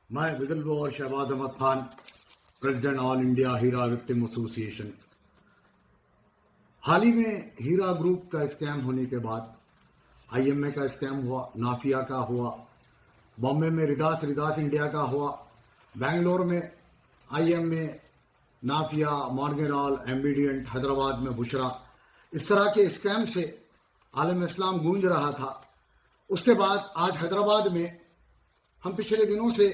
میں وزل بلوور شہباز احمد خان، پریزیڈنٹ آل انڈیا ہیرا وکٹم ایسوسی ایشن۔ حال ہی میں ہیرا گروپ کا اسکیم ہونے کے بعد آئی ایم اے کا اسکیم ہوا، نافیہ کا ہوا، بامبے میں رداس انڈیا کا ہوا، بنگلور میں آئی ایم اے، نافیہ، مارگنرال، ایمبیڈینٹ، حیدرآباد میں بشرا، اس طرح کے اسکیم سے عالم اسلام گونج رہا تھا۔ اس کے بعد آج حیدرآباد میں ہم پچھلے دنوں سے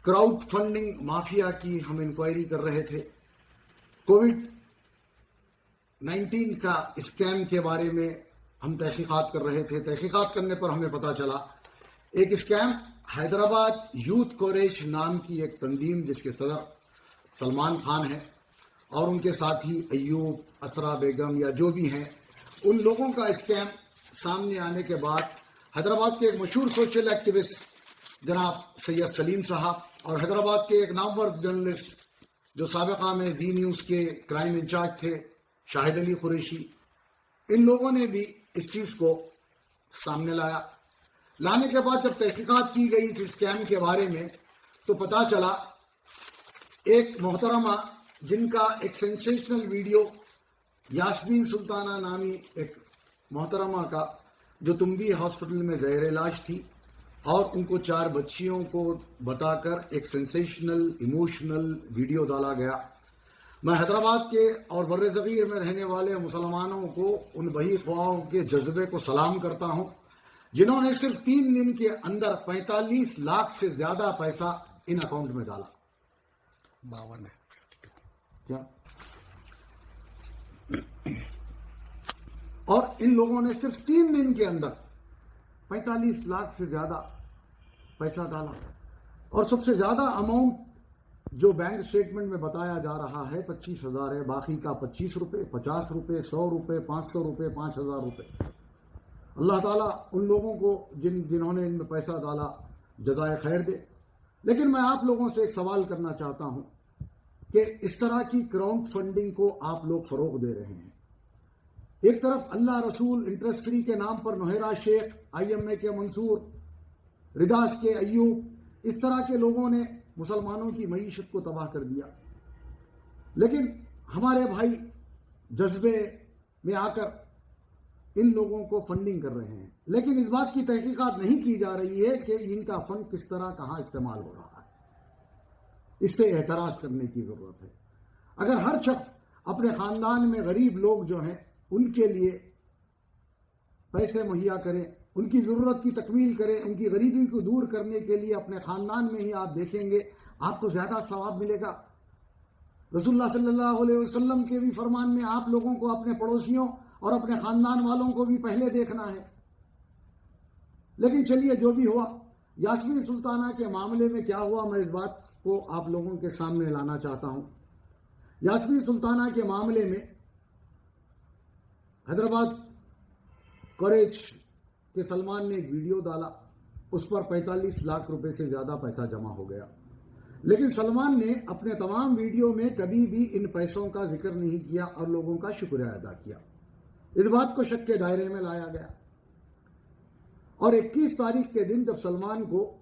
کراؤڈ فنڈنگ مافیا کی ہم انکوائری کر رہے تھے۔ کووڈ-19 کا اسکیم کے بارے میں ہم تحقیقات کر رہے تھے۔ تحقیقات کرنے پر ہمیں پتہ چلا ایک اسکیم حیدرآباد یوتھ کوریج نام کی ایک تنظیم جس کے صدر سلمان خان ہیں اور ان کے ساتھی ایوب، اسرا بیگم یا جو بھی ہیں، ان لوگوں کا اسکیم سامنے آنے کے بعد حیدرآباد کے ایک مشہور سوشل ایکٹیوسٹ جناب سید سلیم صاحب اور حیدرآباد کے ایک نامور جرنلسٹ جو سابقہ میں زی نیوز کے کرائم انچارج تھے، شاہد علی قریشی، ان لوگوں نے بھی اس چیز کو سامنے لانے کے بعد جب تحقیقات کی گئی تھی اسکیم کے بارے میں تو پتہ چلا ایک محترمہ جن کا ایک سینسیشنل ویڈیو یاسمین سلطانہ نامی ایک محترمہ کا جو تنبی ہاسپٹل میں زیر علاج تھی اور ان کو 4 بچیوں کو بتا کر ایک سینسیشنل ایموشنل ویڈیو ڈالا گیا۔ میں حیدرآباد کے اور بر صغیر میں رہنے والے مسلمانوں کو ان بہی خواہوں کے جذبے کو سلام کرتا ہوں جنہوں نے صرف 3 دن کے اندر 45 لاکھ سے زیادہ پیسہ ان اکاؤنٹ میں ڈالا۔ 52 ہے کیا؟ اور ان لوگوں نے صرف 3 دن کے اندر 45 لاکھ سے زیادہ پیسہ ڈالا، اور سب سے زیادہ اماؤنٹ جو بینک اسٹیٹمنٹ میں بتایا جا رہا ہے 25,000 ہے، باقی کا 25 روپے، 50 روپے، 100 روپے، 500 روپے، 5,000 روپے۔ اللہ تعالیٰ ان لوگوں کو جنہوں نے ان میں پیسہ ڈالا جزائے خیر دے۔ لیکن میں آپ لوگوں سے ایک سوال کرنا چاہتا ہوں کہ اس طرح کی کراؤڈ فنڈنگ کو آپ لوگ فروغ دے رہے ہیں۔ ایک طرف اللہ رسول انٹرسٹ فری کے نام پر نوہیرا شیخ، آئی ایم اے کے منصور، رداس کے ایوب، اس طرح کے لوگوں نے مسلمانوں کی معیشت کو تباہ کر دیا، لیکن ہمارے بھائی جذبے میں آ کر ان لوگوں کو فنڈنگ کر رہے ہیں، لیکن اس بات کی تحقیقات نہیں کی جا رہی ہے کہ ان کا فنڈ کس طرح کہاں استعمال ہو رہا ہے۔ اس سے احتراز کرنے کی ضرورت ہے۔ اگر ہر شخص اپنے خاندان میں غریب لوگ جو ہیں ان کے لیے پیسے مہیا کریں، ان کی ضرورت کی تکمیل کریں، ان کی غریبی کو دور کرنے کے لیے اپنے خاندان میں ہی آپ دیکھیں گے آپ کو زیادہ ثواب ملے گا۔ رسول اللہ صلی اللہ علیہ وسلم کے بھی فرمان میں آپ لوگوں کو اپنے پڑوسیوں اور اپنے خاندان والوں کو بھی پہلے دیکھنا ہے۔ لیکن چلیے جو بھی ہوا، یاسمین سلطانہ کے معاملے میں کیا ہوا میں اس بات کو آپ لوگوں کے سامنے لانا چاہتا ہوں۔ یاسمین سلطانہ کے معاملے میں حیدرآباد کوریج کے سلمان نے ایک ویڈیو ڈالا، اس پر 45 لاکھ روپے سے زیادہ پیسہ جمع ہو گیا، لیکن سلمان نے اپنے تمام ویڈیو میں کبھی بھی ان پیسوں کا ذکر نہیں کیا اور لوگوں کا شکریہ ادا کیا۔ اس بات کو شک کے دائرے میں لایا گیا، اور 21 تاریخ کے دن جب سلمان کو،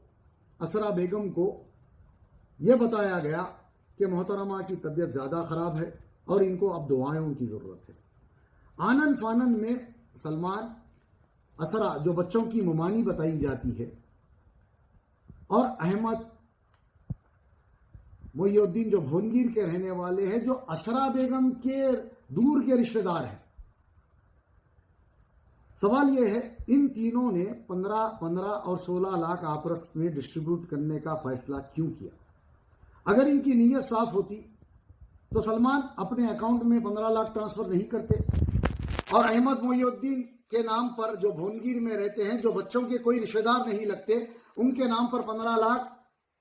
اسرا بیگم کو یہ بتایا گیا کہ محترمہ کی طبیعت زیادہ خراب ہے اور ان کو اب دعائوں کی ضرورت ہے، آنن فانن میں سلمان، اسرا جو بچوں کی ممانی بتائی جاتی ہے، اور احمد محی الدین جو بھونگیر کے رہنے والے ہیں، جو اسرا بیگم کے دور کے رشتہ دار ہیں، سوال یہ ہے ان تینوں نے 15 اور 16 لاکھ آپس میں ڈسٹریبیوٹ کرنے کا فیصلہ کیوں کیا؟ اگر ان کی نیت صاف ہوتی تو سلمان اپنے اکاؤنٹ میں 15 لاکھ ٹرانسفر نہیں کرتے، اور احمد محی الدین کے نام پر جو بھونگیر میں رہتے ہیں، جو بچوں کے کوئی رشتہ دار نہیں لگتے، ان کے نام پر 15 لاکھ،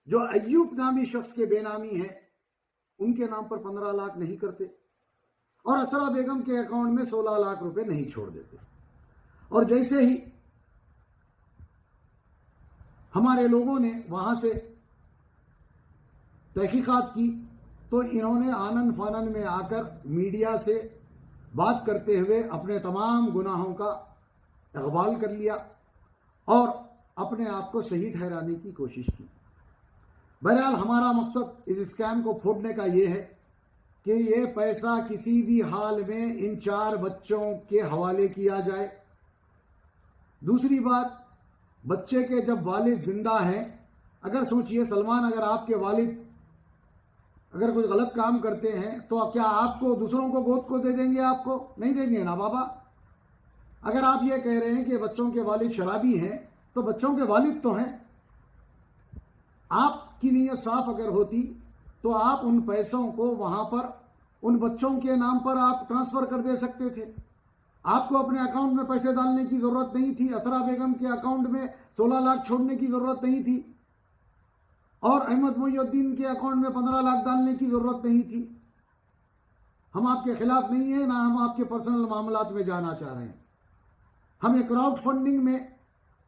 جو ایوب نامی شخص کے بے نامی ہیں ان کے نام پر 15 لاکھ نہیں کرتے، اور اسرا بیگم کے اکاؤنٹ میں 16 لاکھ روپے نہیں چھوڑ دیتے۔ اور جیسے ہی ہمارے لوگوں نے وہاں سے تحقیقات کی تو انہوں نے آنن فانن میں آ کر میڈیا سے بات کرتے ہوئے اپنے تمام گناہوں کا اقبال کر لیا اور اپنے آپ کو صحیح ٹھہرانے کی کوشش کی۔ بہرحال ہمارا مقصد اس اسکیم کو پھوڑنے کا یہ ہے کہ یہ پیسہ کسی بھی حال میں ان 4 بچوں کے حوالے کیا جائے۔ دوسری بات، بچے کے جب والد زندہ ہیں، اگر سوچئے سلمان، اگر آپ کے والد اگر کوئی غلط کام کرتے ہیں تو کیا آپ کو دوسروں کو گود کو دے دیں گے؟ آپ کو نہیں دیں گے نا بابا۔ اگر آپ یہ کہہ رہے ہیں کہ بچوں کے والد شرابی ہیں تو بچوں کے والد تو ہیں۔ آپ کی نیت صاف اگر ہوتی تو آپ ان پیسوں کو وہاں پر ان بچوں کے نام پر آپ ٹرانسفر کر دے سکتے تھے۔ آپ کو اپنے اکاؤنٹ میں پیسے ڈالنے کی ضرورت نہیں تھی، اسرا بیگم کے اکاؤنٹ میں 16 لاکھ چھوڑنے کی ضرورت نہیں تھی، اور احمد محی الدین کے اکاؤنٹ میں 15 لاکھ ڈالنے کی ضرورت نہیں تھی۔ ہم آپ کے خلاف نہیں ہیں، نہ ہم آپ کے پرسنل معاملات میں جانا چاہ رہے ہیں۔ ہمیں کراؤڈ فنڈنگ میں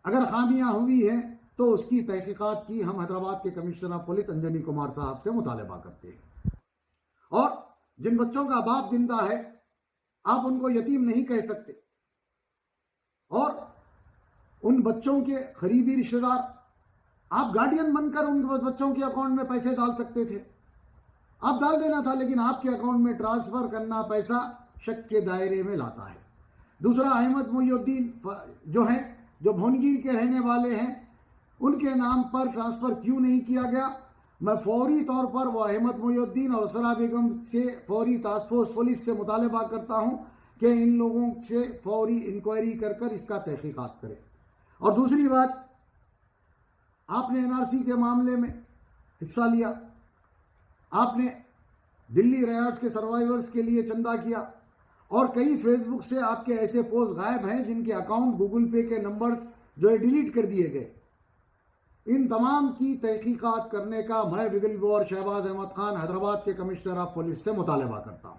اگر خامیاں ہوئی ہیں تو اس کی تحقیقات کی ہم حیدرآباد کے commissioner of police Anjani Kumar صاحب سے مطالبہ کرتے ہیں۔ اور جن بچوں کا باپ زندہ ہے آپ ان کو یتیم نہیں کہہ سکتے، اور ان بچوں کے قریبی رشتہ دار آپ گارڈین بن کر ان بچوں کے اکاؤنٹ میں پیسے ڈال سکتے تھے، آپ ڈال دینا تھا، لیکن آپ کے اکاؤنٹ میں ٹرانسفر کرنا پیسہ شک کے دائرے میں لاتا ہے۔ دوسرا، احمد محی الدین جو ہیں، جو بھونگیر کے رہنے والے ہیں، ان کے نام پر ٹرانسفر کیوں نہیں کیا گیا؟ میں فوری طور پر وہ احمد محی الدین اور اسرا بیگم سے فوری ٹاسک فورس پولیس سے مطالبہ کرتا ہوں کہ ان لوگوں سے فوری انکوائری کر کر اس کا تحقیقات کرے۔ اور دوسری بات، آپ نے NRC کے معاملے میں حصہ لیا، آپ نے دلی ریاٹس کے سروائیورز کے لیے چندہ کیا، اور کئی فیس بک سے آپ کے ایسے پوسٹ غائب ہیں جن کے اکاؤنٹ گوگل پے کے نمبرز جو ہے ڈیلیٹ کر دیے گئے۔ ان تمام کی تحقیقات کرنے کا میں وزل بلوور شہباز احمد خان حیدرآباد کے کمشنر آف پولیس سے مطالبہ کرتا ہوں۔